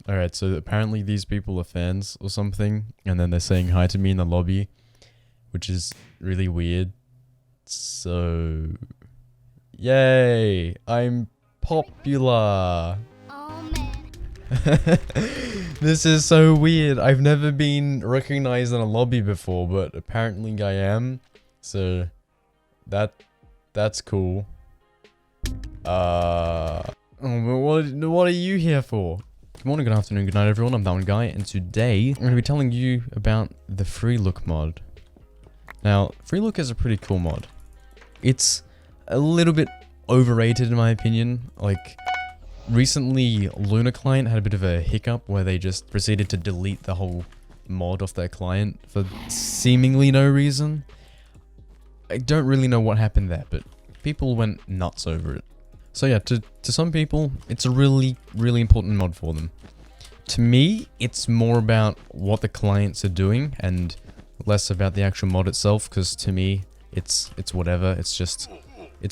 Alright, so apparently these people are fans or something, and then they're saying hi to me in the lobby, which is really weird. So, yay! I'm popular! Oh man. This is so weird. I've never been recognized in a lobby before, but apparently I am. So, that's cool. But what are you here for? Good morning, good afternoon, good night everyone, I'm that one guy, and today I'm going to be telling you about the Freelook mod. Now, Freelook is a pretty cool mod. It's a little bit overrated in my opinion. Like, recently Lunar client had a bit of a hiccup where they just proceeded to delete the whole mod off their client for seemingly no reason. I don't really know what happened there, but people went nuts over it. So yeah, to some people, it's a really, really important mod for them. To me, it's more about what the clients are doing and less about the actual mod itself, because to me, it's whatever. It's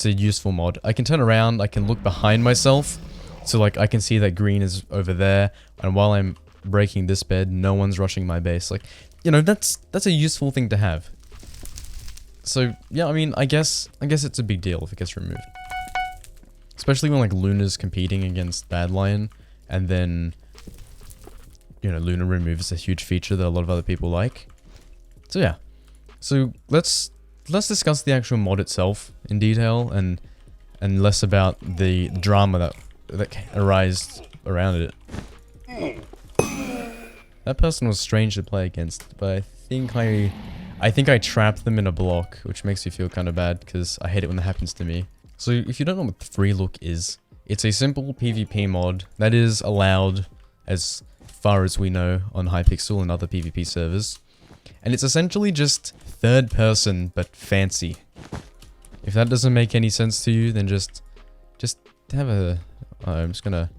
a useful mod. I can turn around, I can look behind myself, so like I can see that green is over there, and while I'm breaking this bed, no one's rushing my base. Like, you know, that's a useful thing to have. So yeah, I mean, I guess it's a big deal if it gets removed. Especially when like Lunar's competing against Bad Lion, and then, you know, Lunar removes a huge feature that a lot of other people like. So yeah. So let's discuss the actual mod itself in detail and less about the drama that arised around it. That person was strange to play against, but I think I trapped them in a block, which makes me feel kind of bad because I hate it when that happens to me. So if you don't know what Freelook is, it's a simple PvP mod that is allowed as far as we know on Hypixel and other PvP servers. And it's essentially just third person, but fancy. If that doesn't make any sense to you, then just have a... I'm just gonna...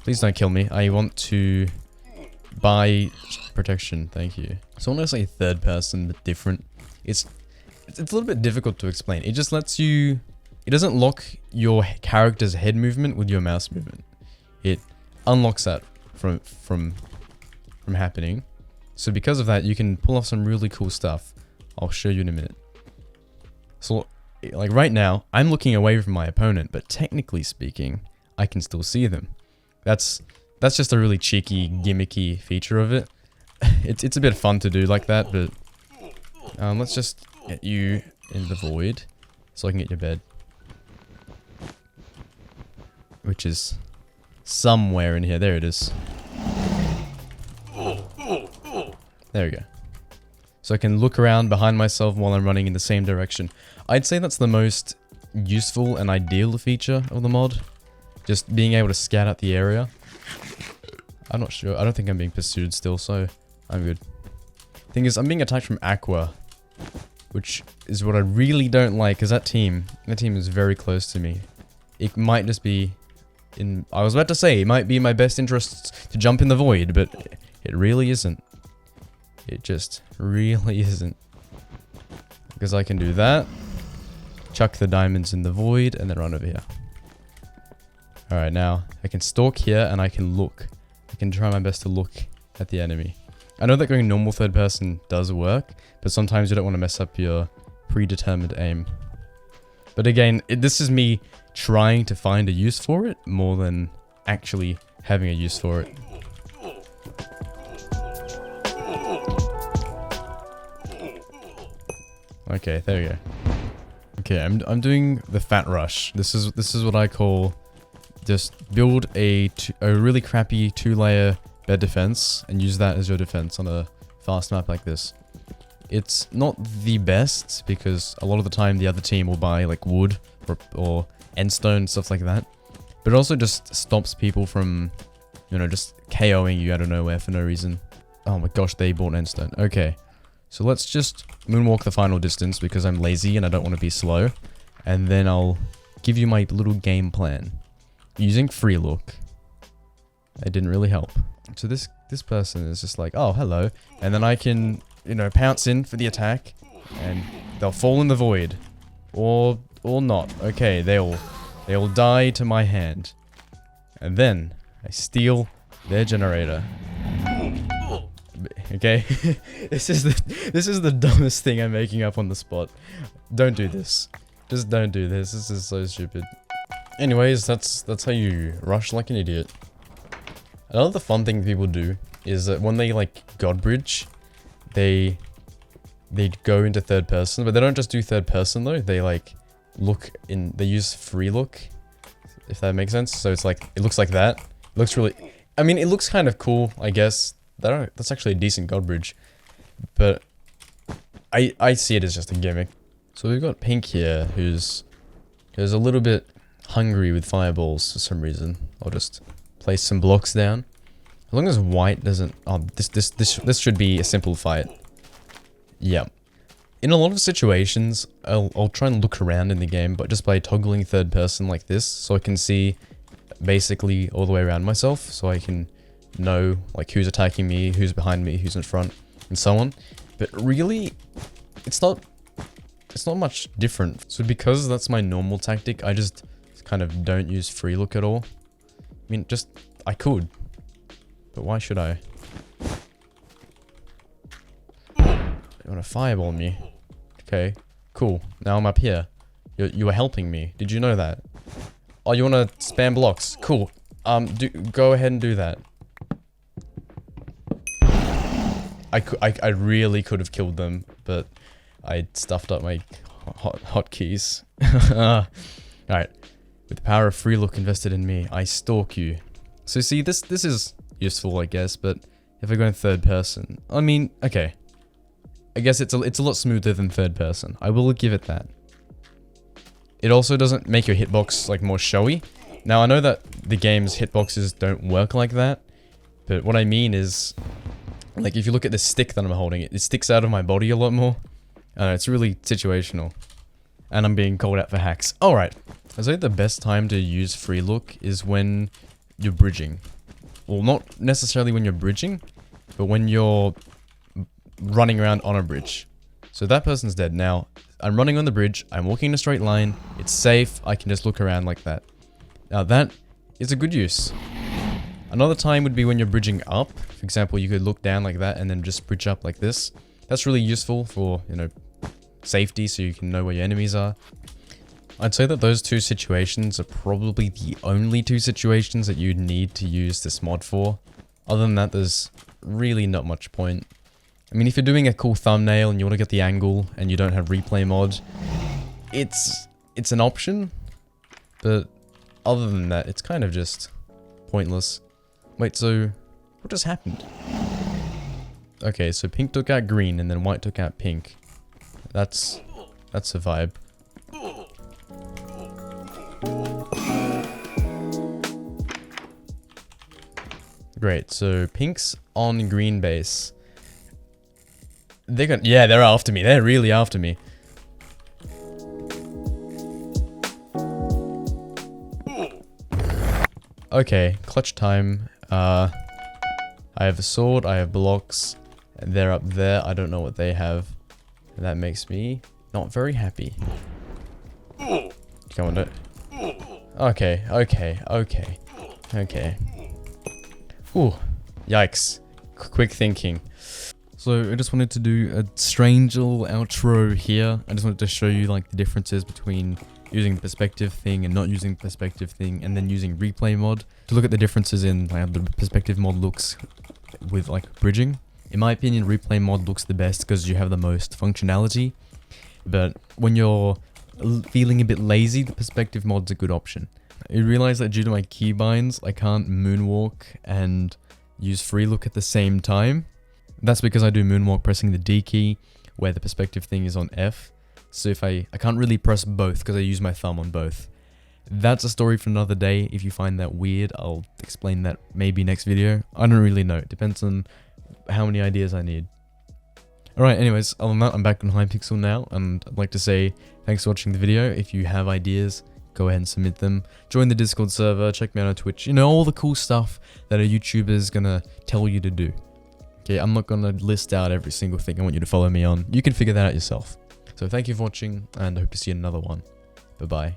Please don't kill me. I want to buy protection, thank you. So when I say third person, but different, it's a little bit difficult to explain. It just lets you... It doesn't lock your character's head movement with your mouse movement. It unlocks that from happening. So because of that, you can pull off some really cool stuff. I'll show you in a minute. So, like right now, I'm looking away from my opponent, but technically speaking, I can still see them. That's just a really cheeky, gimmicky feature of it. It's a bit fun to do like that, but let's just get you in the void so I can get your bed. Which is somewhere in here. There it is. There we go. So I can look around behind myself while I'm running in the same direction. I'd say that's the most useful and ideal feature of the mod. Just being able to scout out the area. I'm not sure. I don't think I'm being pursued still, so I'm good. Thing is, I'm being attacked from Aqua, which is what I really don't like, because that team is very close to me. It might just be... I was about to say, it might be in my best interest to jump in the void, but it really isn't. It just really isn't. Because I can do that, chuck the diamonds in the void, and then run over here. Alright, now, I can stalk here, and I can look. I can try my best to look at the enemy. I know that going normal third person does work, but sometimes you don't want to mess up your predetermined aim. But again, this is me trying to find a use for it more than actually having a use for it. Okay, there we go. Okay, I'm doing the fat rush. This is what I call just build a really crappy 2-layer bed defense and use that as your defense on a fast map like this. It's not the best because a lot of the time the other team will buy like wood or endstone, stuff like that. But it also just stops people from, you know, just KOing you out of nowhere for no reason. Oh my gosh, they bought endstone. Okay, so let's just moonwalk the final distance because I'm lazy and I don't want to be slow. And then I'll give you my little game plan. Using Freelook, it didn't really help. So this person is just like, oh, hello. And then I can, you know, pounce in for the attack and they'll fall in the void. Or not. Okay, they'll die to my hand. And then I steal Their generator. Okay, this is the dumbest thing I'm making up on the spot. Don't do this. Just don't do this. This is so stupid. Anyways, that's how you rush like an idiot. Another fun thing people do is that when they like god bridge, they go into third person, but they don't just do third person though. They like they use Freelook, if that makes sense. So it's like it looks like that. It looks really. I mean, it looks kind of cool, I guess. That's actually a decent god bridge, but I see it as just a gimmick. So we've got Pink here, who's a little bit hungry with fireballs for some reason. I'll just place some blocks down. As long as White doesn't. Oh, this should be a simple fight. Yeah. In a lot of situations, I'll try and look around in the game, but just by toggling third person like this, so I can see basically all the way around myself, so I can know like who's attacking me, who's behind me, who's in front, and so on. But really, it's not much different. So because that's my normal tactic, I just kind of don't use Freelook at all. I mean, I could, but why should I? You want to fireball me? Okay, cool. Now I'm up here. You were helping me. Did you know that? Oh, you want to spam blocks? Cool. Go ahead and do that. I really could have killed them, but I stuffed up my hotkeys. Alright. With the power of Freelook invested in me, I stalk you. So see, this is useful, I guess, but if I go in third person, I mean, okay. I guess it's a lot smoother than third person. I will give it that. It also doesn't make your hitbox like more showy. Now I know that the game's hitboxes don't work like that, but what I mean is, like if you look at the stick that I'm holding, it sticks out of my body a lot more. It's really situational. And I'm being called out for hacks. Alright, I'd say the best time to use Freelook is when you're bridging. Well, not necessarily when you're bridging, but when you're running around on a bridge. So that person's dead. Now, I'm running on the bridge, I'm walking in a straight line, it's safe, I can just look around like that. Now that is a good use. Another time would be when you're bridging up. For example, you could look down like that and then just bridge up like this. That's really useful for, you know, safety, so you can know where your enemies are. I'd say that those two situations are probably the only two situations that you need to use this mod for. Other than that, there's really not much point. I mean, if you're doing a cool thumbnail and you want to get the angle and you don't have replay mod, it's an option, but other than that, it's kind of just pointless. Wait, so what just happened? Okay, so Pink took out Green and then White took out Pink. That's a vibe. Great, so Pink's on Green base. They're after me. They're really after me. Okay, clutch time. I have a sword, I have blocks, and they're up there. I don't know what they have. And that makes me not very happy. Come on, okay. Ooh, yikes. Quick thinking. So I just wanted to do a strange little outro here. I just wanted to show you like the differences between using the perspective thing and not using the perspective thing, and then using replay mod to look at the differences in how the perspective mod looks with like bridging. In my opinion, replay mod looks the best because you have the most functionality, but when you're feeling a bit lazy, the perspective mod's a good option. I realized that due to my keybinds, I can't moonwalk and use Freelook at the same time. That's because I do moonwalk pressing the D key, where the perspective thing is on F. So if I can't really press both because I use my thumb on both. That's a story for another day. If you find that weird, I'll explain that maybe next video. I don't really know. It depends on how many ideas I need. Alright, anyways, other than that, I'm back on Hypixel now, and I'd like to say thanks for watching the video. If you have ideas, go ahead and submit them. Join the Discord server, check me out on Twitch. You know, all the cool stuff that a YouTuber's gonna tell you to do. Okay, I'm not gonna list out every single thing I want you to follow me on. You can figure that out yourself. So thank you for watching, and I hope to see you in another one. Bye-bye.